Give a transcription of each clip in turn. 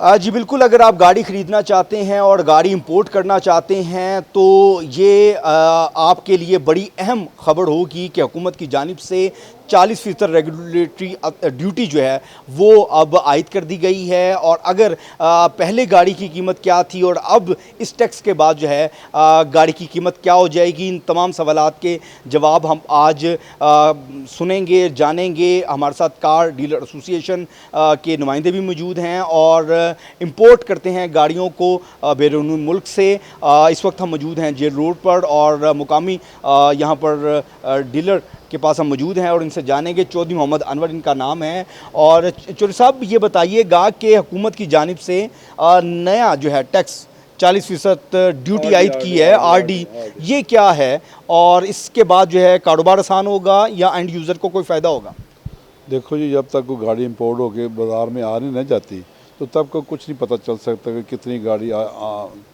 जी बिल्कुल, अगर आप गाड़ी ख़रीदना चाहते हैं और गाड़ी इंपोर्ट करना चाहते हैं तो ये आपके लिए बड़ी अहम ख़बर होगी कि हुकूमत की जानिब से 40% रेगुलेटरी ड्यूटी जो है वो अब आयद कर दी गई है। और अगर पहले गाड़ी की कीमत क्या थी और अब इस टैक्स के बाद जो है गाड़ी की कीमत क्या हो जाएगी, इन तमाम सवालात के जवाब हम आज सुनेंगे, जानेंगे। हमारे साथ कार डीलर एसोसिएशन के नुमाइंदे भी मौजूद हैं और इंपोर्ट करते हैं गाड़ियों को बैरून मुल्क से। इस वक्त हम मौजूद हैं जेल रोड पर और मुकामी यहाँ पर डीलर के पास हम मौजूद हैं और इनसे जानेंगे। चौधरी मोहम्मद अनवर इनका नाम है। और चौधरी साहब, ये बताइएगा कि हुकूमत की जानिब से नया जो है टैक्स 40% ड्यूटी आयद की है, आरडी, ये क्या है और इसके बाद जो है कारोबार आसान होगा या एंड यूज़र को कोई फ़ायदा होगा? देखो जी, जब तक कोई गाड़ी इंपोर्ट होके बाज़ार में आ नहीं जाती तो तब को कुछ नहीं पता चल सकता कि कितनी गाड़ी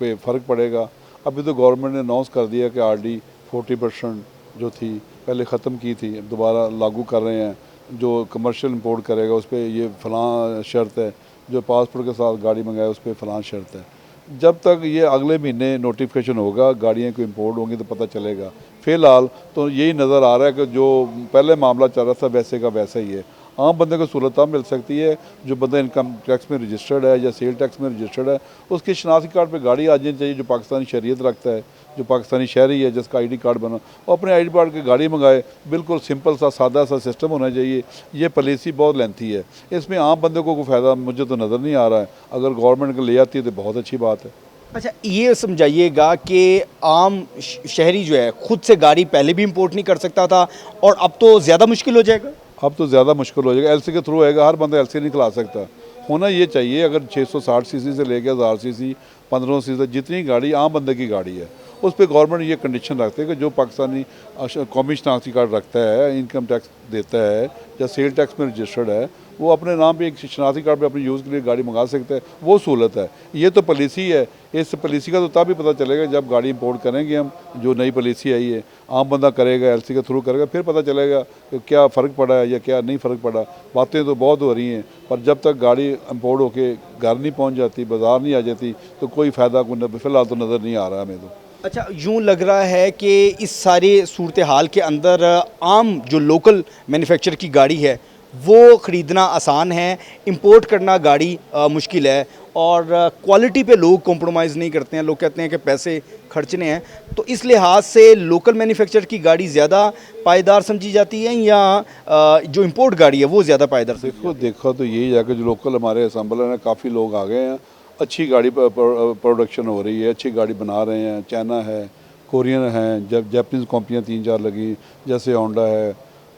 पे फ़र्क पड़ेगा। अभी तो गवर्नमेंट ने अनाउंस कर दिया कि आरडी 40% जो थी पहले ख़त्म की थी, अब दोबारा लागू कर रहे हैं। जो कमर्शियल इंपोर्ट करेगा उस पर ये फ़लाँ शर्त है, जो पासपोर्ट के साथ गाड़ी मंगाए उस पर फ़लाँ शर्त है। जब तक ये अगले महीने नोटिफिकेशन होगा, गाड़ियाँ को इंपोर्ट होंगी तो पता चलेगा। फ़िलहाल तो यही नज़र आ रहा है कि जो पहले मामला चल रहा था वैसे का वैसा ही है। आम बंदे को सहूलत तब मिल सकती है जो बंदा इनकम टैक्स में रजिस्टर्ड है या सेल टैक्स में रजिस्टर्ड है, उसकी शनाख्ती कार्ड पे गाड़ी आ जानी चाहिए जो पाकिस्तानी शरीयत रखता है, जो पाकिस्तानी शहरी है जिसका आईडी कार्ड बना, और अपने आईडी कार्ड की गाड़ी मंगाए। बिल्कुल सिंपल सा सादा सा सिस्टम होना चाहिए। ये पॉलिसी बहुत लेंथी है, इसमें आम बंदे को कोई फ़ायदा मुझे तो नज़र नहीं आ रहा है। अगर गवर्नमेंट को ले आती है तो बहुत अच्छी बात है। अच्छा, ये समझाइएगा कि आम शहरी जो है खुद से गाड़ी पहले भी इंपोर्ट नहीं कर सकता था और अब तो ज़्यादा मुश्किल हो जाएगा? अब तो ज़्यादा मुश्किल हो जाएगा। एलसी के थ्रू आएगा, हर बंदा एलसी नहीं खिला सकता। होना ये चाहिए, अगर 660 सीसी से लेकर 1000 सीसी 1500 सीसी जितनी गाड़ी आम बंदे की गाड़ी है उस पर गवर्नमेंट ये कंडीशन रखते हैं कि जो पाकिस्तानी कौमी शनाख्ती कार्ड रखता है, इनकम टैक्स देता है या सेल टैक्स में रजिस्टर्ड है, वो अपने नाम पे एक शनाख्ती कार्ड पे अपने यूज़ के लिए गाड़ी मंगा सकता है। वो सहूलत है। ये तो पॉलिसी है। इस पॉलिसी का तो तब भी पता चलेगा जब गाड़ी इंपोर्ट करेंगे हम। जो नई पॉलिसी आई है, आम बंदा करेगा, एलसी के थ्रू करेगा, फिर पता चलेगा कि क्या फ़र्क पड़ा है या क्या नहीं फ़र्क पड़ा। बातें तो बहुत हो रही हैं, पर जब तक गाड़ी इंपोर्ट होके घर नहीं पहुँच जाती, बाज़ार नहीं आ जाती, तो कोई फ़ायदा फ़िलहाल तो नज़र नहीं आ रहा हमें तो। अच्छा, यूँ लग रहा है कि इस सारे सूरत हाल के अंदर आम जो लोकल मैन्युफैक्चर की गाड़ी है वो ख़रीदना आसान है, इंपोर्ट करना गाड़ी मुश्किल है। और क्वालिटी पे लोग कॉम्प्रोमाइज़ नहीं करते हैं। लोग कहते हैं कि पैसे खर्चने हैं, तो इस लिहाज से लोकल मैन्युफैक्चर की गाड़ी ज़्यादा पायदार समझी जाती है या जो इंपोर्ट गाड़ी है वो ज़्यादा पायदार? देखो तो यही है कि जो लोकल हमारे असम्बलर हैं, काफ़ी लोग आ गए हैं। अच्छी गाड़ी प्रोडक्शन हो रही है, अच्छी गाड़ी बना रहे हैं। चाइना है, कोरियन है, जब जापानीज़ कंपनियाँ 3-4 लगी, जैसे होंडा है,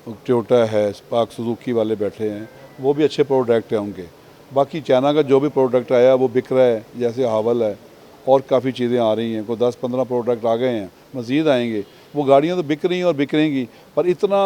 टोयोटा है, स्पार्क सुजुकी वाले बैठे हैं, वो भी अच्छे प्रोडक्ट हैं उनके। बाकी चाइना का जो भी प्रोडक्ट आया वो बिक रहा है, जैसे हावल है और काफ़ी चीज़ें आ रही हैं। कोई 10-15 प्रोडक्ट आ गए हैं, मज़ीद आएंगे। वो गाड़ियाँ तो बिक रही हैं और बिक रहेंगी, पर इतना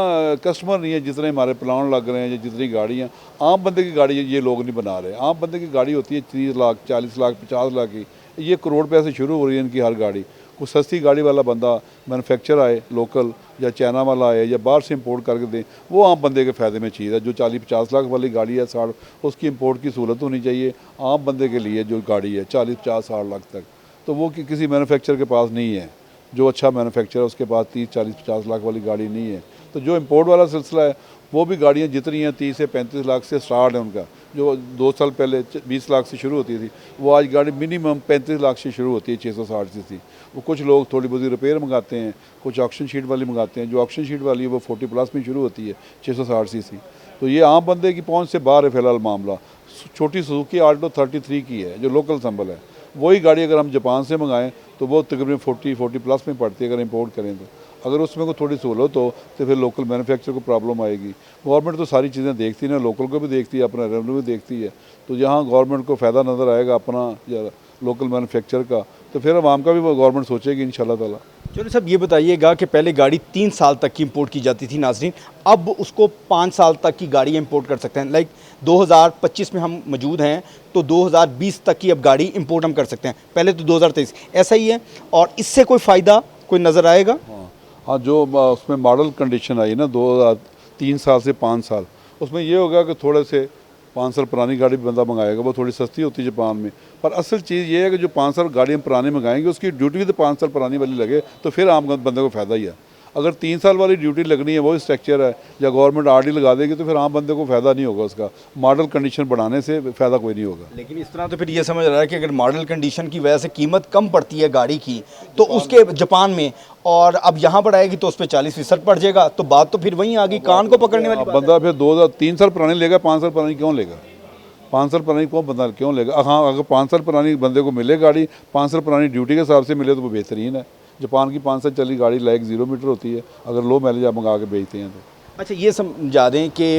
कस्टमर नहीं है जितने हमारे प्लान लग रहे हैं या जितनी गाड़ियाँ। आम बंदे की गाड़ी ये लोग नहीं बना रहे। आम बंदे की गाड़ी होती है 30 लाख, 40 लाख, 50 लाख की। ये करोड़ पैसे शुरू हो रही है इनकी हर गाड़ी। कोई सस्ती गाड़ी वाला बंदा मैन्युफैक्चर आए लोकल, या चाइना वाला आए या बाहर से इंपोर्ट करके दें, वो आम बंदे के फ़ायदे में चीज़ है। जो 40-50 लाख वाली गाड़ी है 60, उसकी इंपोर्ट की सहूलत होनी चाहिए आम बंदे के लिए। जो गाड़ी है 40-50-60 लाख तक, तो वो किसी मैन्युफैक्चर के पास नहीं है। जो अच्छा मैन्युफैक्चर है उसके पास 30-40-50 लाख वाली गाड़ी नहीं है। तो जो इंपोर्ट वाला सिलसिला है वो भी गाड़ियाँ जितनी हैं 30 से 35 लाख से स्टार्ट है उनका। जो 2 साल पहले 20 लाख से शुरू होती थी, वो आज गाड़ी मिनिमम 35 लाख से शुरू होती है 660 सीसी। वो कुछ लोग थोड़ी बहुत रिपेयर मंगाते हैं, कुछ ऑक्शन शीट वाली मंगाते हैं। जो ऑक्शन शीट वाली है वो 40 प्लस में शुरू होती है 660 सीसी। तो ये आम बंदे की पहुँच से बाहर है फ़िलहाल मामला। छोटी सुजुकी आल्टो 33 की है जो लोकल संभल है। वही गाड़ी अगर हम जापान से मंगाएं तो वो तकरीबन 40 प्लस में पड़ती है अगर इंपोर्ट करें तो। अगर उसमें को थोड़ी सहूलत हो तो फिर लोकल मैन्युफैक्चर को प्रॉब्लम आएगी। गवर्नमेंट तो सारी चीज़ें देखती है ना, लोकल को भी देखती है, अपना रेवेन्यू भी देखती है। तो जहाँ गवर्नमेंट को फ़ायदा नज़र आएगा अपना या लोकल मैन्युफैक्चर का, तो फिर आवाम का भी वो गवर्नमेंट सोचेगी इंशाल्लाह ताला। चलो साहब, ये बताइएगा कि पहले गाड़ी 3 साल तक की इंपोर्ट की जाती थी नाजरीन, अब उसको 5 साल तक की गाड़ी इंपोर्ट कर सकते हैं। लाइक 2025 में हम मौजूद हैं तो 2020 तक की अब गाड़ी इंपोर्ट हम कर सकते हैं, पहले तो 2023। ऐसा ही है और इससे कोई फ़ायदा कोई नज़र आएगा? हाँ, जो उसमें मॉडल कंडीशन आई ना 2003 साल से 5 साल, उसमें ये होगा कि थोड़े से 5 साल पुरानी गाड़ी बंदा मंगाएगा, वो थोड़ी सस्ती होती है जापान में। पर असल चीज़ ये है कि जो 5 साल गाड़ी हम पुरानी मंगाएंगे उसकी ड्यूटी भी तो 5 साल पुरानी वाली लगे, तो फिर आम बंदे को फ़ायदा ही है। अगर 3 साल वाली ड्यूटी लगनी है, वो स्ट्रक्चर है, या गवर्नमेंट आरडी लगा देगी, तो फिर आम बंदे को फ़ायदा नहीं होगा, उसका मॉडल कंडीशन बढ़ाने से फ़ायदा कोई नहीं होगा। लेकिन इस तरह तो फिर ये समझ रहा है कि अगर मॉडल कंडीशन की वजह से कीमत कम पड़ती है गाड़ी की तो उसके जापान में, और अब यहाँ पर आएगी तो उस पर 40% पड़ जाएगा, तो बात तो फिर वहीं आ गई, कान को पकड़ने वाली बात है। बंदा फिर 2-3 साल पुरानी लेगा, 5 साल पुरानी क्यों लेगा? 5 साल पुरानी कौन बंदा क्यों लेगा? हाँ, अगर 5 साल पुरानी बंदे को मिले गाड़ी, 5 साल पुरानी ड्यूटी के हिसाब से मिले तो वो बेहतरीन है। जापान की 5 साल चली गाड़ी लाइक 0 मीटर होती है, अगर लो माइलेज आप मंगा के बेचते हैं तो। अच्छा, ये समझा दें कि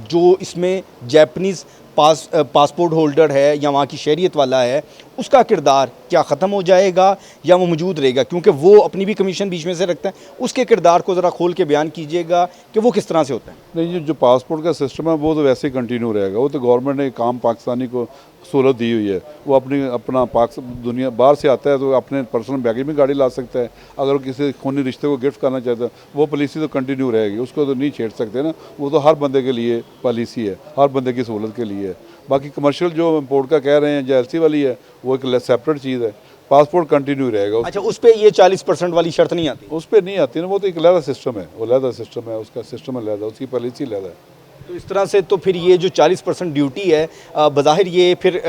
जो इसमें जैपनीज़ पासपोर्ट होल्डर है या वहाँ की शहरियत वाला है, उसका किरदार क्या ख़त्म हो जाएगा या वो मौजूद रहेगा? क्योंकि वो अपनी भी कमीशन बीच में से रखता है, उसके किरदार को ज़रा खोल के बयान कीजिएगा कि वो किस तरह से होता है। नहीं, जो पासपोर्ट का सिस्टम है वो तो वैसे ही कंटिन्यू रहेगा। वो तो गवर्नमेंट ने काम पाकिस्तानी को सहूलत दी हुई है। वो अपना दुनिया बाहर से आता है तो अपने पर्सनल बैगेज में गाड़ी ला सकता है। अगर वो किसी खूनी रिश्ते को गिफ्ट करना चाहता है, वो पॉलिसी तो कंटिन्यू रहेगी, उसको तो नहीं छेड़ सकते ना। वो तो हर बंदे के लिए पॉलिसी है, हर बंदे की सहूलत के लिए है। बाकी कमर्शियल जो इम्पोर्ट का कह रहे हैं, जो एलसी वाली है, वो एक सेपरेट चीज़ है। पासपोर्ट कंटिन्यू रहेगा। अच्छा, उस पर ये 40% वाली शर्त नहीं आती? उस पर नहीं आती ना, वो तो एक अलग सिस्टम है, वो अलग सिस्टम है, उसका सिस्टम अलग है, उसकी पॉलिसी अलग है। तो इस तरह से तो फिर ये जो 40% ड्यूटी है, बज़ाहिर ये फिर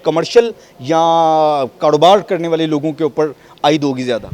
कमर्शियल या कारोबार करने वाले लोगों के ऊपर आयद होगी ज़्यादा।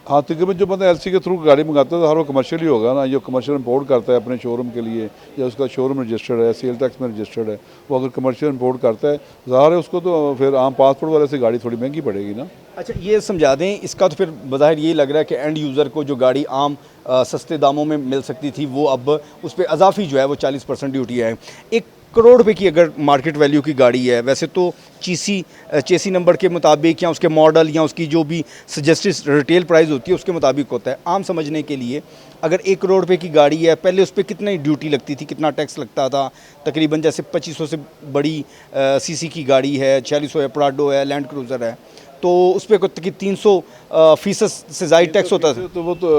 हाँ, तकरीबन जो बंदा एलसी के थ्रू गाड़ी मंगाता है तो हर वो कमर्शियल ही होगा ना। जो कमर्शियल इंपोर्ट करता है अपने शोरूम के लिए, या उसका शोरूम रजिस्टर्ड है, सेल टैक्स में रजिस्टर्ड है, वो अगर कमर्शियल इंपोर्ट करता है, ज़ाहिर है उसको तो फिर आम पासपोर्ट वाले से गाड़ी थोड़ी महंगी पड़ेगी ना। अच्छा, ये समझा दें, इसका तो फिर बज़ाहिर ये लग रहा है कि एंड यूज़र को जो गाड़ी आम सस्ते दामों में मिल सकती थी, वो अब उस पर अजाफी जो है वो 40% ड्यूटी है। 1 करोड़ रुपए की अगर मार्केट वैल्यू की गाड़ी है, वैसे तो चेसी नंबर के मुताबिक या उसके मॉडल या उसकी जो भी सजेस्टेड रिटेल प्राइस होती है उसके मुताबिक होता है। आम समझने के लिए, अगर 1 करोड़ रुपए की गाड़ी है, पहले उस पर कितनी ड्यूटी लगती थी, कितना टैक्स लगता था? तकरीबन जैसे 2500 से बड़ी सीसी की गाड़ी है, 4600 है, प्राडो है, लैंड क्रूज़र है, तो उस पर 300% से ज़ायद टैक्स होता था। तो वो तो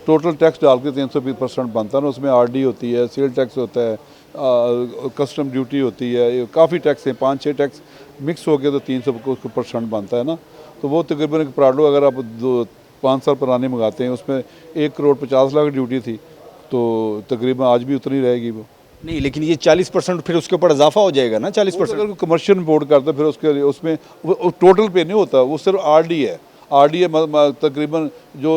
टोटल टैक्स डाल के 320% बनता है ना। उसमें आरडी होती है, सेल टैक्स होता है, कस्टम ड्यूटी होती है, काफ़ी टैक्स हैं, 5-6 टैक्स मिक्स हो गया तो 300% बनता है ना। तो वो तकरीबन एक प्राडो अगर आप 5 साल पुरानी मंगाते हैं, उसमें 1 करोड़ 50 लाख ड्यूटी थी, तो तकरीबन आज भी उतनी रहेगी वो। नहीं, लेकिन ये 40% फिर उसके ऊपर इजाफा हो जाएगा ना, 40%। अगर कमर्शियल इंपोर्ट करता है फिर उसके लिए उसमें वो टोटल पे नहीं होता, वो सिर्फ आरडी है। आरडी है तकरीबन जो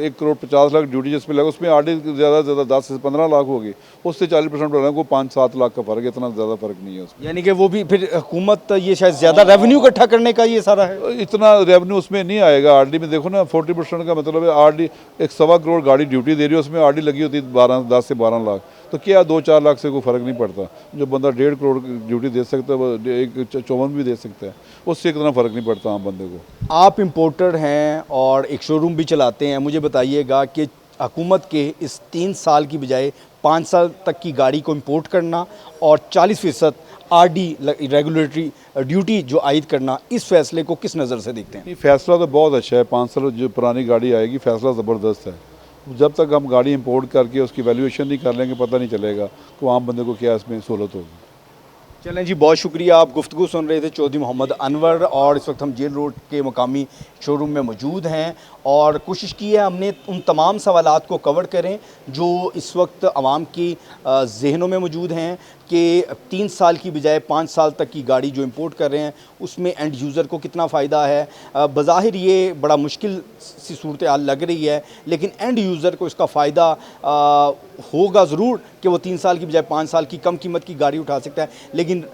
1 करोड़ 50 लाख ड्यूटी जिसमें लगा, उसमें आरडी ज़्यादा से ज़्यादा 10 से 15 लाख होगी, उससे 40% बढ़ा को 5-7 लाख का फ़र्क है, इतना ज़्यादा फ़र्क नहीं है उसमें। यानी कि वो भी फिर हुकूमत ये शायद ज़्यादा रेवेन्यू इकट्ठा करने का ये सारा है। इतना रेवेन्यू उसमें नहीं आएगा। आरडी में देखो ना, 40% का मतलब है आरडी, एक 1.25 करोड़ गाड़ी ड्यूटी दे रही है, उसमें आरडी लगी होती है 10 से 12 लाख, तो क्या 2-4 लाख से कोई फ़र्क नहीं पड़ता। जो बंदा 1.5 करोड़ ड्यूटी दे सकता है वो 54 भी दे सकता है, उससे इतना फ़र्क नहीं पड़ता आम बंदे को। आप इंपोर्टर हैं और एक शोरूम भी चलाते हैं, मुझे बताइएगा कि हुकूमत के इस 3 साल की बजाय 5 साल तक की गाड़ी को इंपोर्ट करना और 40% आरडी रेगुलेटरी ड्यूटी जो आयद करना, इस फैसले को किस नज़र से देखते हैं? नहीं, फैसला तो बहुत अच्छा है। 5 साल जो पुरानी गाड़ी आएगी, फैसला ज़बरदस्त है। जब तक हम गाड़ी इंपोर्ट करके उसकी वैल्यूएशन नहीं कर लेंगे, पता नहीं चलेगा कि आम बंदे को क्या इसमें सहूलत होगी। चलें जी, बहुत शुक्रिया। आप गुफ्तगू सुन रहे थे चौधरी मोहम्मद अनवर, और इस वक्त हम जेल रोड के मुकामी शोरूम में मौजूद हैं और कोशिश की है हमने उन तमाम सवालात को कवर करें जो इस वक्त आवाम की जहनों में मौजूद हैं कि 3 साल की बजाय 5 साल तक की गाड़ी जो इंपोर्ट कर रहे हैं उसमें एंड यूज़र को कितना फ़ायदा है। बज़ाहिर ये बड़ा मुश्किल सी सूरत हाल लग रही है, लेकिन एंड यूज़र को इसका फ़ायदा होगा ज़रूर कि वो 3 साल की बजाय 5 साल की कम कीमत की गाड़ी उठा सकता है। लेकिन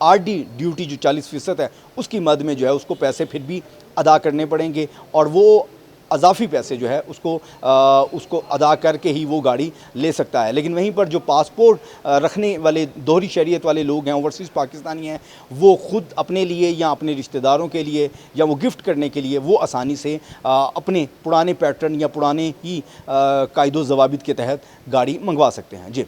आरडी ड्यूटी जो 40% है उसकी मद में जो है उसको पैसे फिर भी अदा करने पड़ेंगे, और वो अजाफी पैसे जो है उसको अदा करके ही वो गाड़ी ले सकता है। लेकिन वहीं पर जो पासपोर्ट रखने वाले दोहरी शरीयत वाले लोग हैं, ओवरसीज़ पाकिस्तानी हैं, वो ख़ुद अपने लिए या अपने रिश्तेदारों के लिए या वो गिफ्ट करने के लिए वो आसानी से अपने पुराने पैटर्न या पुराने ही कायदो ज़वाबित के तहत गाड़ी मंगवा सकते हैं। जी।